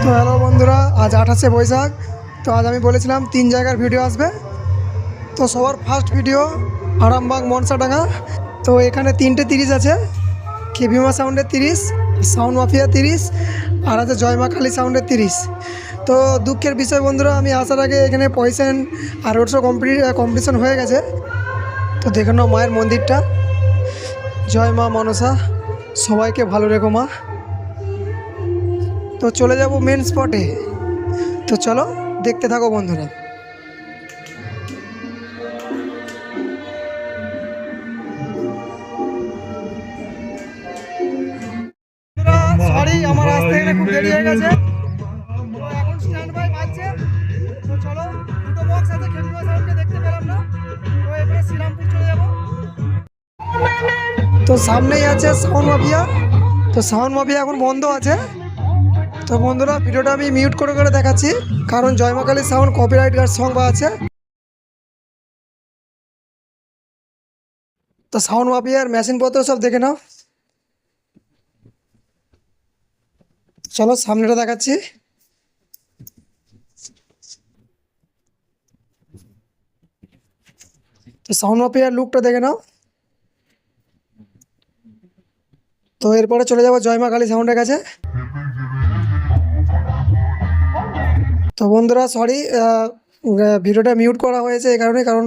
তো হ্যালো বন্ধুরা, আজ 28শে বৈশাখ। তো আজ আমি বলেছিলাম 3 জায়গার ভিডিও আসবে। তো সবার ফার্স্ট ভিডিও আরামবাগ মনসাডাঙ্গা। তো এখানে 3টে 30 আছে, কেভিমা সাউন্ডের 30, সাউন্ড মাফিয়া 30, আর আছে জয়মা কালী সাউন্ডের 30। তো দুঃখের বিষয় বন্ধুরা, আমি আসার আগে এখানে পয়সেন আর রোড শো কম্পিটিশন হয়ে গেছে। তো দেখে নাও মায়ের মন্দিরটা। জয় মা মনসা, সবাইকে ভালো রেখো মা। তো চলে যাব মেন স্পটে। তো চলো দেখতে থাকো বন্ধুরা। সরি, আমার আসতে এখানে খুব দেরি হয়ে গেছে। তো এখন স্ট্যান্ড বাই বাজছে। তো চলো, দুটো বক্স আছে, খেলুয়া সাউন্ডকে দেখতে পেলাম না। তো এবারে শ্রীরামপুর চলে যাব। তো সামনেই আছে সাউন্ড মাফিয়া। তো সাউন্ড মাফিয়া এখন বন্ধ আছে। তো বন্ধুরা, ভিডিওটা আমি মিউট করে করে দেখাচ্ছি, কারণ জয়মা কালী সাউন্ড কপিরাইট সং বা আছে। তো সাউন্ড মাফিয়ার মেশিনপত্র সব দেখে নাও। চলো সামনেটা দেখাচ্ছি। তো সাউন্ড মাফিয়ার লুকটা দেখে নাও। তো এরপরে চলে যাবো জয়মা কালী সাউন্ডের কাছে। তো বন্ধুরা সরি, ভিডিওটা মিউট করা হয়েছে এই কারণে, কারণ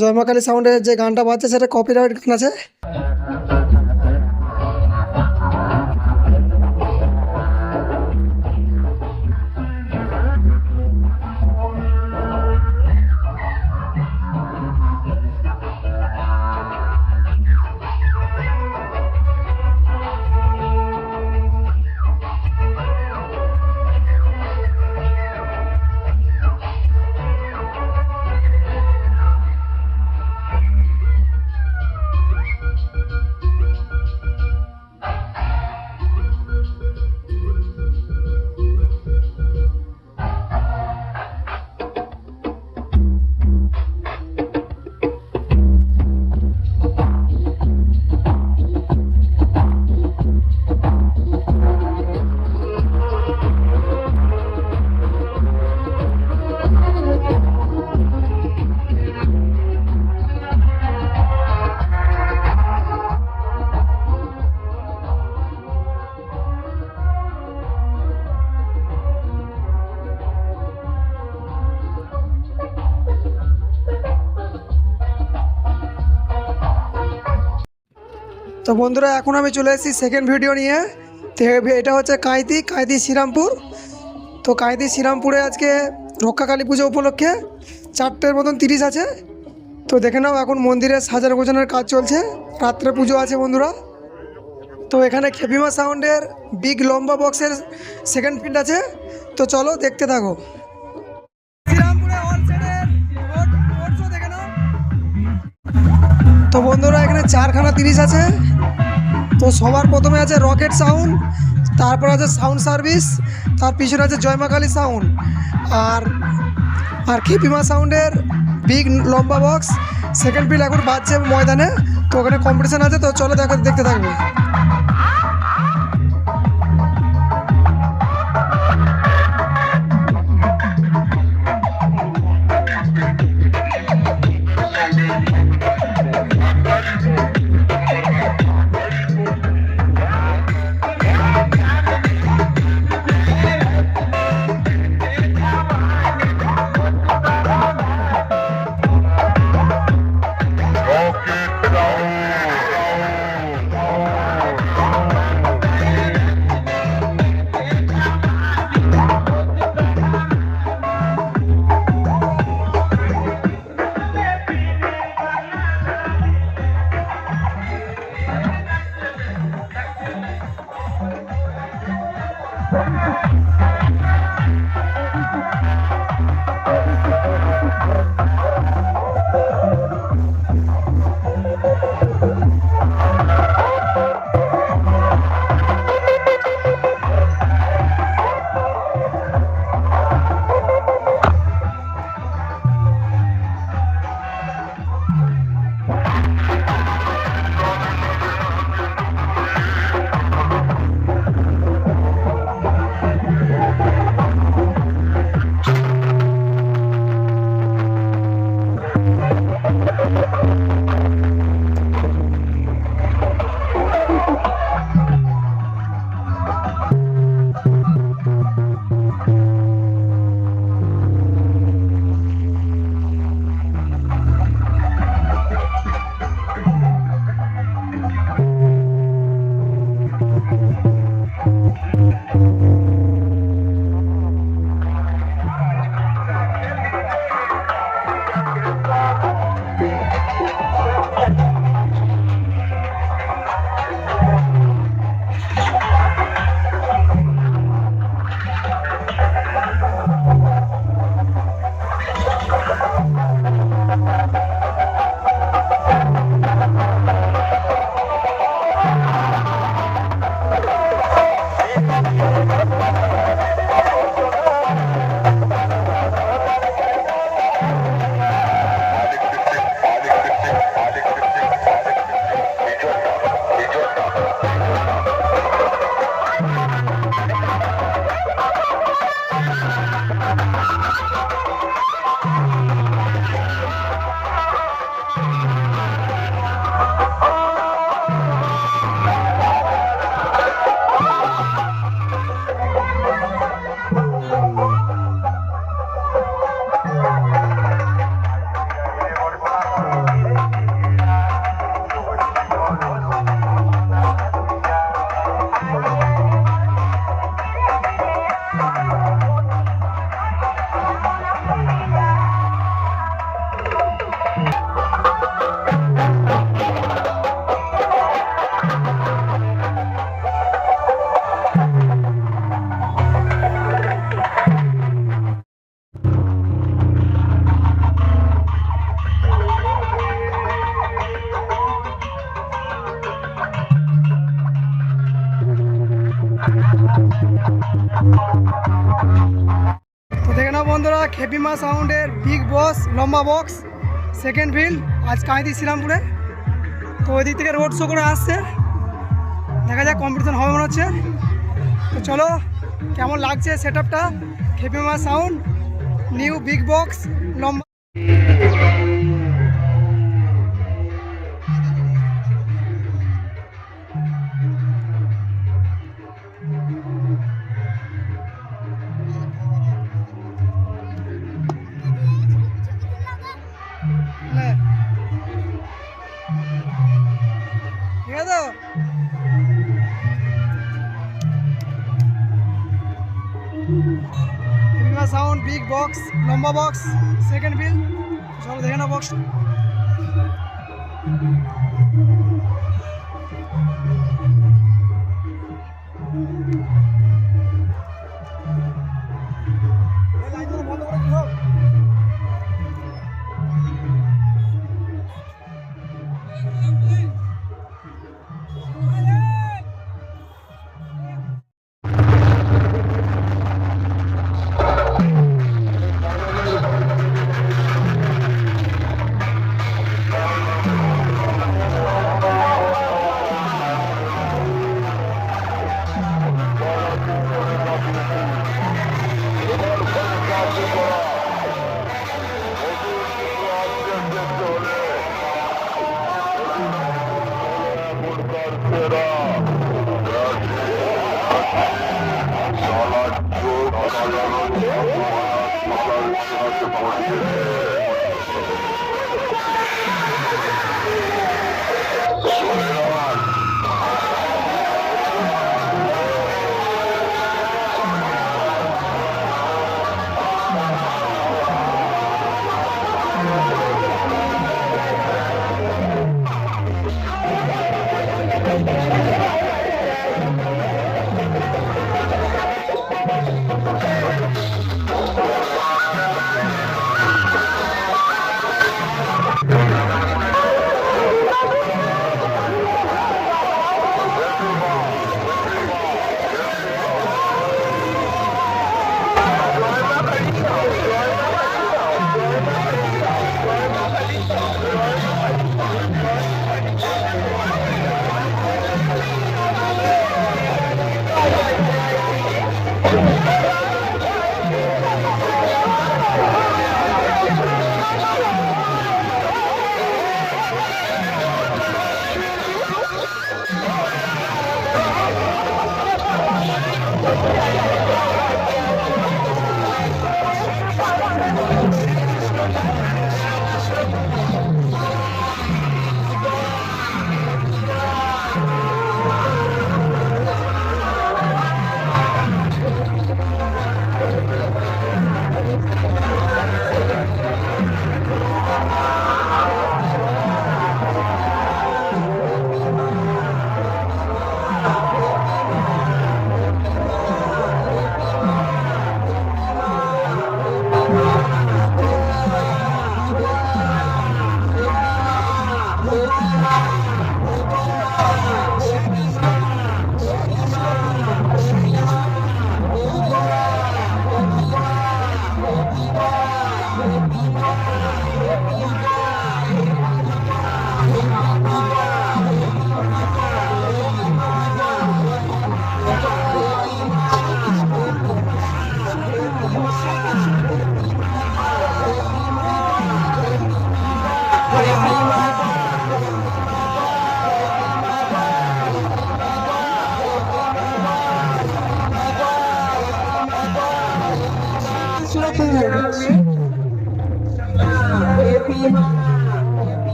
জয়মা কালী সাউন্ডের যে গানটা বাজছে সেটা কপিরাইট গান আছে। তো বন্ধুরা, এখন আমি চলে এসেছি সেকেন্ড ভিডিও নিয়ে। তো এটা হচ্ছে কাঁইতি শ্রীরামপুর। তো কাঁইতি শ্রীরামপুরে আজকে রক্ষাকালী পুজো উপলক্ষে 4টের মতন 30 আছে। তো দেখে নাও, এখন মন্দিরে সাজানো গোছানোর কাজ চলছে, রাত্রে পুজো আছে বন্ধুরা। তো এখানে খেপিমা সাউন্ডের বিগ লম্বা বক্সের সেকেন্ড ফিল্ড আছে। তো চলো দেখতে থাকো। তো বন্ধুরা, এখানে 4খানা 30 আছে। তো সবার প্রথমে আছে রকেট সাউন্ড, তারপর আছে সাউন্ড সার্ভিস, তার পিছনে আছে জয়মা কালী সাউন্ড, আর খেপিমা সাউন্ডের বিগ লম্বা বক্স সেকেন্ড ফিল্ড এখন বাজছে ময়দানে। তো ওখানে কম্পিটিশান আছে। তো চলো দেখতে থাকবে। তো দেখে নাও বন্ধুরা, খেপিমা সাউন্ডের বিগ বস লম্বা বক্স সেকেন্ড ফিল্ড আজ কাঁদি শ্রীরামপুরে। তো ওই দিক থেকে রোড শো করে আসছে, দেখা যাক কম্পিটিশন হবে মনে হচ্ছে। তো চলো কেমন লাগছে সেট আপটা, খেপিমা সাউন্ড নিউ বিগ বক্স লম্বা। ঠিক আছে তো? সাউন্ড বিগ বক্স লম্বা বক্স সেকেন্ড বিল, চলো দেখে না বক্স।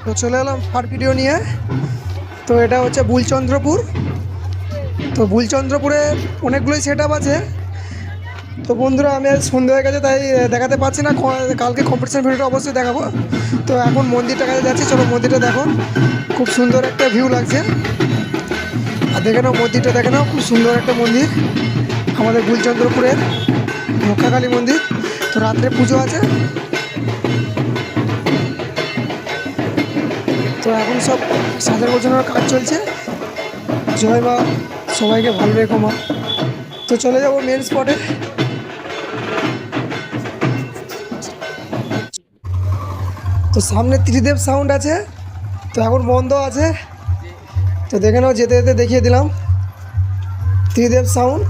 তো চলে এলাম ফার ভিডিও নিয়ে। তো এটা হচ্ছে বুলচন্দ্রপুর। তো বুলচন্দ্রপুরে অনেকগুলোই সেট আপ আছে। তো বন্ধুরা আমি আজ সন্ধ্যে হয়ে গেছে তাই দেখাতে পারছি না, কালকে কম্পিটিশন ভিডিওটা অবশ্যই দেখাবো। তো এখন মন্দিরটা কাছে যাচ্ছি, চলো মন্দিরটা দেখো, খুব সুন্দর একটা ভিউ লাগছে। আর দেখে নাও মন্দিরটা, দেখে নাও খুব সুন্দর একটা মন্দির, আমাদের গুলচন্দ্রপুরের রক্ষাকালী মন্দির। তো রাত্রে পুজো আছে। তো এখন সব সাজার গোছানোর কাজ চলছে। জয় মা, সবাইকে ভালো রেখো মা। তো চলে যাবো মেন স্পটে। তো সামনে ত্রিদেব সাউন্ড আছে, তো এখন বন্ধ আছে। তো দেখে নাও, যেতে যেতে দেখিয়ে দিলাম ত্রিদেব সাউন্ড।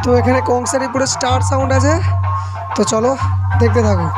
তো এখানে কংসারিপুরে স্টার সাউন্ড আছে। তো চলো দেখতে থাকো।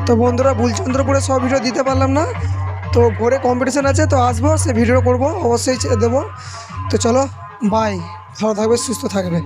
তো বন্ধুরা বুলচন্দ্রপুরে সব ভিডিও দিতে পারলাম না, তো ভোরে কম্পিটিশান আছে, তো আসবো, সে ভিডিও করব অবশ্যই দেবো। তো চলো বাই, ভালো থাকবে, সুস্থ থাকবে।